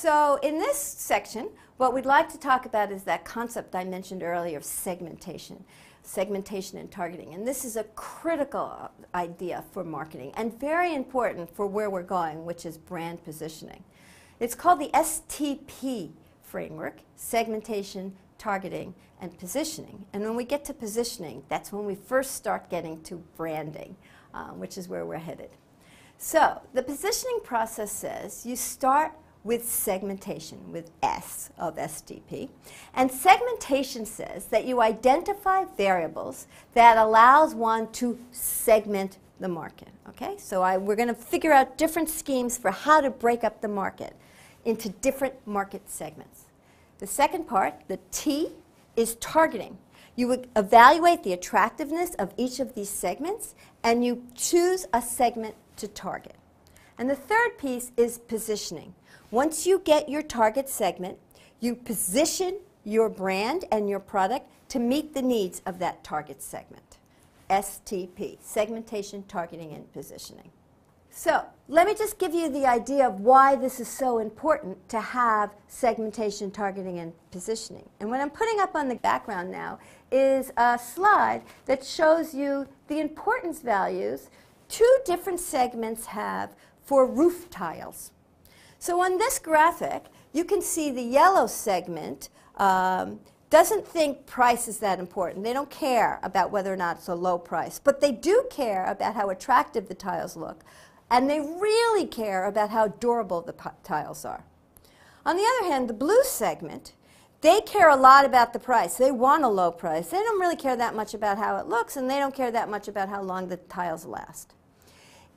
So in this section, what we'd like to talk about is that concept I mentioned earlier of segmentation and targeting. And this is a critical idea for marketing and very important for where we're going, which is brand positioning. It's called the STP framework, segmentation, targeting, and positioning. And when we get to positioning, that's when we first start getting to branding, which is where we're headed. So the positioning process says you start with segmentation, with S of STP. And segmentation says that you identify variables that allows one to segment the market. Okay? So we're going to figure out different schemes for how to break up the market into different market segments. The second part, the T, is targeting. You would evaluate the attractiveness of each of these segments, and you choose a segment to target. And the third piece is positioning. Once you get your target segment, you position your brand and your product to meet the needs of that target segment. STP, segmentation, targeting, and positioning. So let me just give you the idea of why this is so important to have segmentation, targeting, and positioning. And what I'm putting up on the background now is a slide that shows you the importance values two different segments have for roof tiles. So on this graphic, you can see the yellow segment doesn't think price is that important. They don't care about whether or not it's a low price, but they do care about how attractive the tiles look. And they really care about how durable the tiles are. On the other hand, the blue segment, they care a lot about the price. They want a low price. They don't really care that much about how it looks, and they don't care that much about how long the tiles last.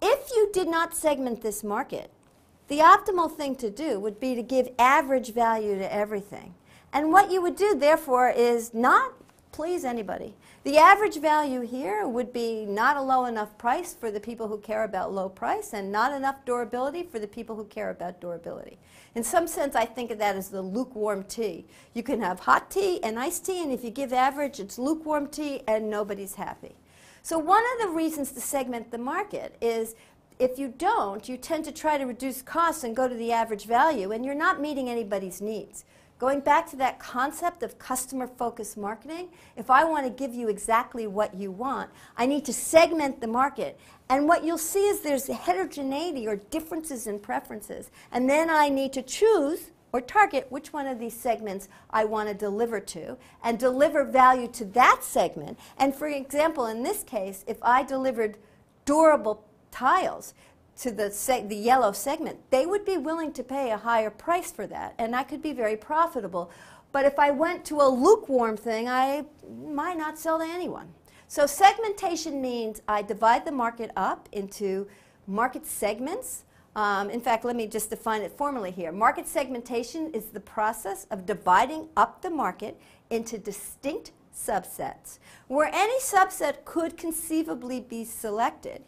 If you did not segment this market, the optimal thing to do would be to give average value to everything. And what you would do, therefore, is not please anybody. The average value here would be not a low enough price for the people who care about low price and not enough durability for the people who care about durability. In some sense, I think of that as the lukewarm tea. You can have hot tea and iced tea, and if you give average, it's lukewarm tea and nobody's happy. So one of the reasons to segment the market is if you don't, you tend to try to reduce costs and go to the average value, and you're not meeting anybody's needs. Going back to that concept of customer-focused marketing, if I want to give you exactly what you want, I need to segment the market. And what you'll see is there's heterogeneity or differences in preferences. And then I need to choose or target which one of these segments I want to deliver to and deliver value to that segment. And for example, in this case, if I delivered durable tiles to the yellow segment, they would be willing to pay a higher price for that, and that could be very profitable. But if I went to a lukewarm thing, I might not sell to anyone. So segmentation means I divide the market up into market segments. In fact, let me just define it formally here. Market segmentation is the process of dividing up the market into distinct subsets, where any subset could conceivably be selected.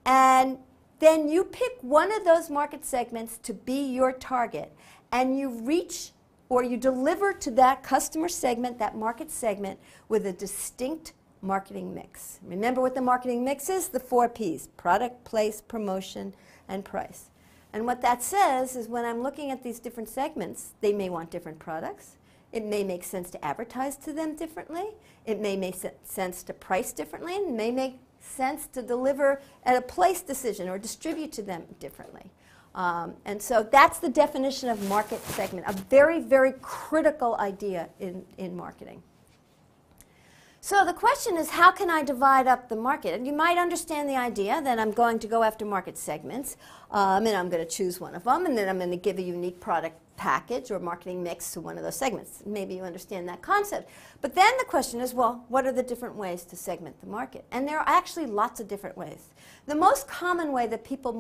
And then you pick one of those market segments to be your target, and you reach or you deliver to that customer segment, that market segment, with a distinct marketing mix. Remember what the marketing mix is? The 4 Ps: product, place, promotion, and price. And what that says is when I'm looking at these different segments, they may want different products. It may make sense to advertise to them differently. It may make sense to price differently. And it may make sense to deliver at a place decision or distribute to them differently. And so that's the definition of market segment, a very, very critical idea in marketing. So the question is, how can I divide up the market? And you might understand the idea that I'm going to go after market segments, and I'm going to choose one of them, and then I'm going to give a unique product package or marketing mix to one of those segments. Maybe you understand that concept. But then the question is, well, what are the different ways to segment the market? And there are actually lots of different ways. The most common way that people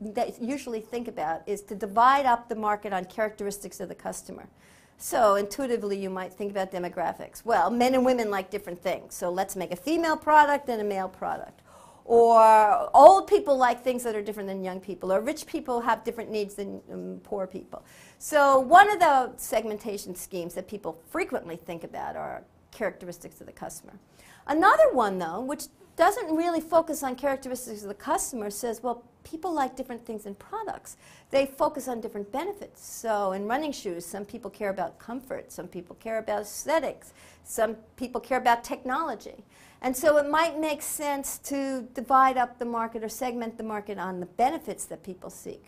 that usually think about is to divide up the market on characteristics of the customer. So intuitively, you might think about demographics. Well, men and women like different things, so let's make a female product and a male product. Or old people like things that are different than young people, or rich people have different needs than poor people. So one of the segmentation schemes that people frequently think about are characteristics of the customer. Another one, though, which doesn't really focus on characteristics of the customer, says, well, people like different things in products. They focus on different benefits. So in running shoes, some people care about comfort, some people care about aesthetics, some people care about technology. And so it might make sense to divide up the market or segment the market on the benefits that people seek.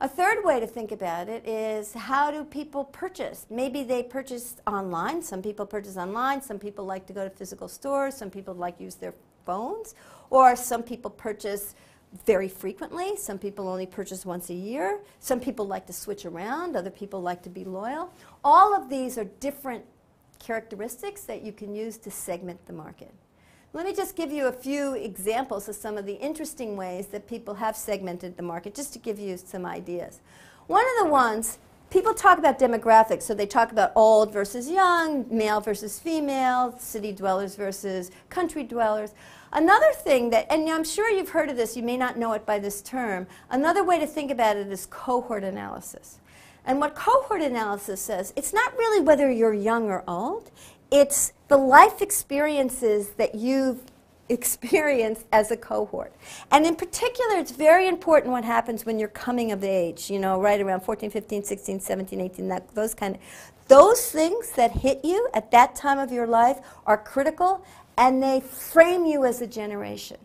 A third way to think about it is, how do people purchase? Maybe they purchase online. Some people purchase online. Some people like to go to physical stores. Some people like to use their phones. Or some people purchase very frequently. Some people only purchase once a year. Some people like to switch around. Other people like to be loyal. All of these are different characteristics that you can use to segment the market. Let me just give you a few examples of some of the interesting ways that people have segmented the market, just to give you some ideas. One of the ones, people talk about demographics, so they talk about old versus young, male versus female, city dwellers versus country dwellers. Another thing that, and I'm sure you've heard of this, you may not know it by this term, another way to think about it is cohort analysis. And what cohort analysis says, it's not really whether you're young or old, it's the life experiences that you've experienced as a cohort. And in particular, it's very important what happens when you're coming of age, you know, right around 14, 15, 16, 17, 18, those things that hit you at that time of your life are critical, and they frame you as a generation.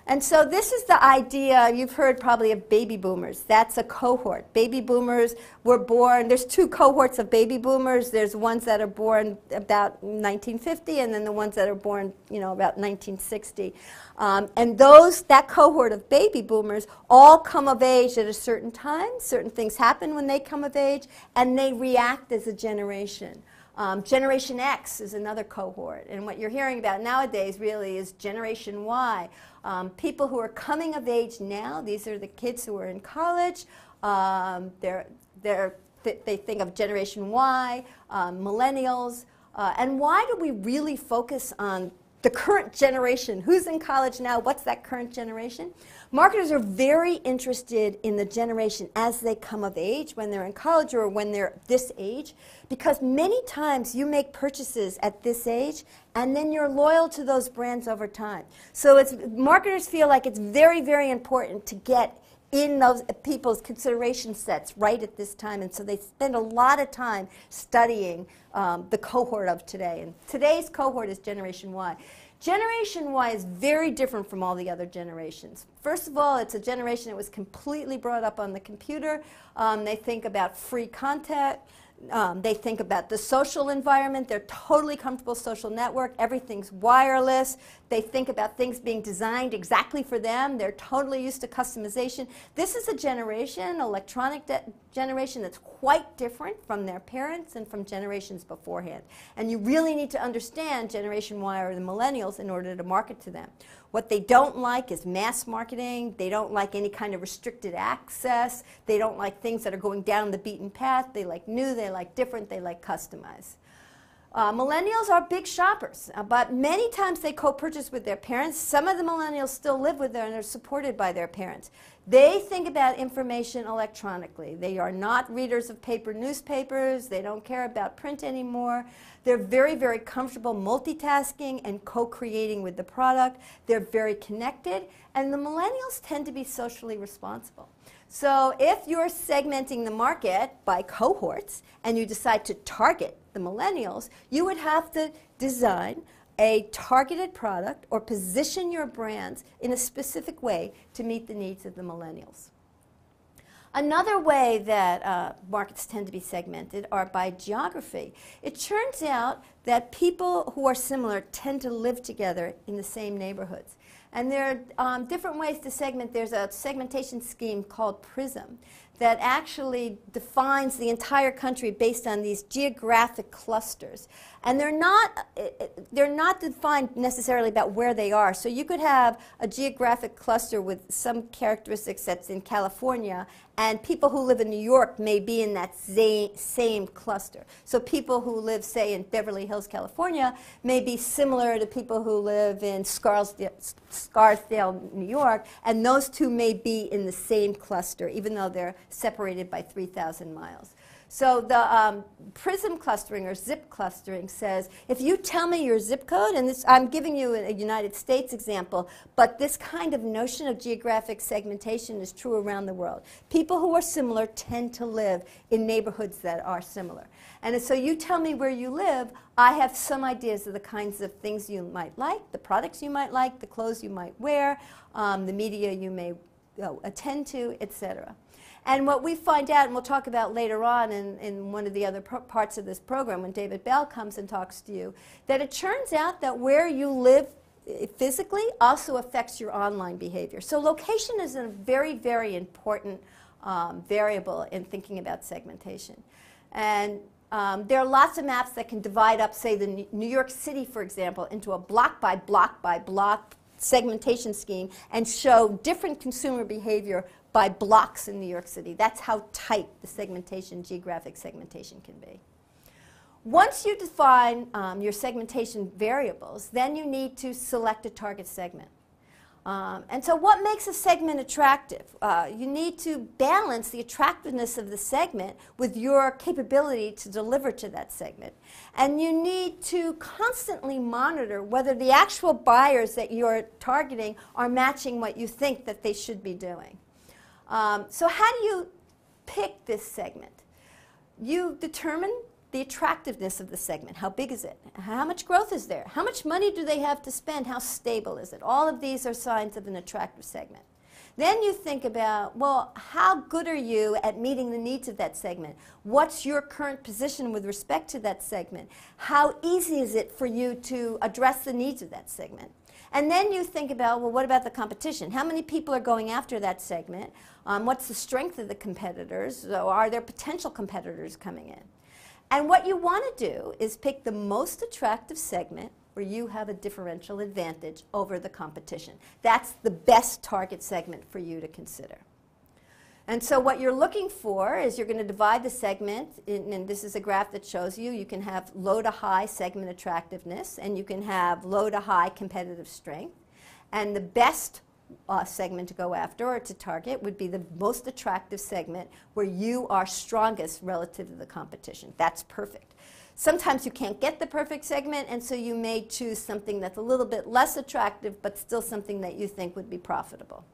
And so this is the idea, you've heard probably of baby boomers. That's a cohort. Baby boomers were born, there's two cohorts of baby boomers. There's ones that are born about 1950, and then the ones that are born, you know, about 1960. And that cohort of baby boomers all come of age at a certain time. Certain things happen when they come of age, and they react as a generation. Generation X is another cohort, and what you're hearing about nowadays really is Generation Y. People who are coming of age now, these are the kids who are in college, they think of Generation Y, millennials, and why do we really focus on the current generation? Who's in college now? What's that current generation? Marketers are very interested in the generation as they come of age, when they're in college or when they're this age, because many times you make purchases at this age and then you're loyal to those brands over time. So marketers feel like it's very, very important to get in those people's consideration sets right at this time, and so they spend a lot of time studying the cohort of today. And today's cohort is Generation Y. Generation Y is very different from all the other generations. First of all, it's a generation that was completely brought up on the computer. They think about free content. They think about the social environment. They're totally comfortable social network. Everything's wireless. They think about things being designed exactly for them. They're totally used to customization. This is a generation, electronic generation, that's quite different from their parents and from generations beforehand. And you really need to understand Generation Y or the millennials in order to market to them. What they don't like is mass marketing. They don't like any kind of restricted access. They don't like things that are going down the beaten path. They like new, they like different, they like customized. Millennials are big shoppers, but many times they co-purchase with their parents. Some of the millennials still live with them and are supported by their parents. They think about information electronically. They are not readers of paper newspapers. They don't care about print anymore. They're very, very comfortable multitasking and co-creating with the product. They're very connected, and the millennials tend to be socially responsible. So if you're segmenting the market by cohorts and you decide to target the millennials, you would have to design a targeted product or position your brands in a specific way to meet the needs of the millennials. Another way that markets tend to be segmented are by geography. It turns out that people who are similar tend to live together in the same neighborhoods. And there are different ways to segment. There's a segmentation scheme called PRISM that actually defines the entire country based on these geographic clusters. And they're not defined necessarily about where they are. So you could have a geographic cluster with some characteristics that's in California, and people who live in New York may be in that same cluster. So people who live, say, in Beverly Hills, California, may be similar to people who live in Scarsdale, New York, and those two may be in the same cluster, even though they're separated by 3,000 miles. So the prism clustering or zip clustering says, if you tell me your zip code, and this, I'm giving you a United States example, but this kind of notion of geographic segmentation is true around the world. People who are similar tend to live in neighborhoods that are similar. And so you tell me where you live, I have some ideas of the kinds of things you might like, the products you might like, the clothes you might wear, the media you may attend to, etc. And what we find out, and we'll talk about later on in one of the other parts of this program when David Bell comes and talks to you, that it turns out that where you live physically also affects your online behavior. So location is a very, very important variable in thinking about segmentation. And there are lots of maps that can divide up, say, the New York City, for example, into a block by block by block segmentation scheme and show different consumer behavior by blocks in New York City. That's how tight the segmentation, geographic segmentation can be. Once you define your segmentation variables, then you need to select a target segment. And so what makes a segment attractive? You need to balance the attractiveness of the segment with your capability to deliver to that segment. And you need to constantly monitor whether the actual buyers that you're targeting are matching what you think that they should be doing. So how do you pick this segment? You determine the attractiveness of the segment. How big is it? How much growth is there? How much money do they have to spend? How stable is it? All of these are signs of an attractive segment. Then you think about, well, how good are you at meeting the needs of that segment? What's your current position with respect to that segment? How easy is it for you to address the needs of that segment? And then you think about, well, what about the competition? How many people are going after that segment? What's the strength of the competitors? So are there potential competitors coming in? And what you want to do is pick the most attractive segment where you have a differential advantage over the competition. That's the best target segment for you to consider. And so what you're looking for is you're going to divide the segment, and this is a graph that shows you can have low to high segment attractiveness, and you can have low to high competitive strength. And the best segment to go after or to target would be the most attractive segment where you are strongest relative to the competition. That's perfect. Sometimes you can't get the perfect segment, and so you may choose something that's a little bit less attractive but still something that you think would be profitable.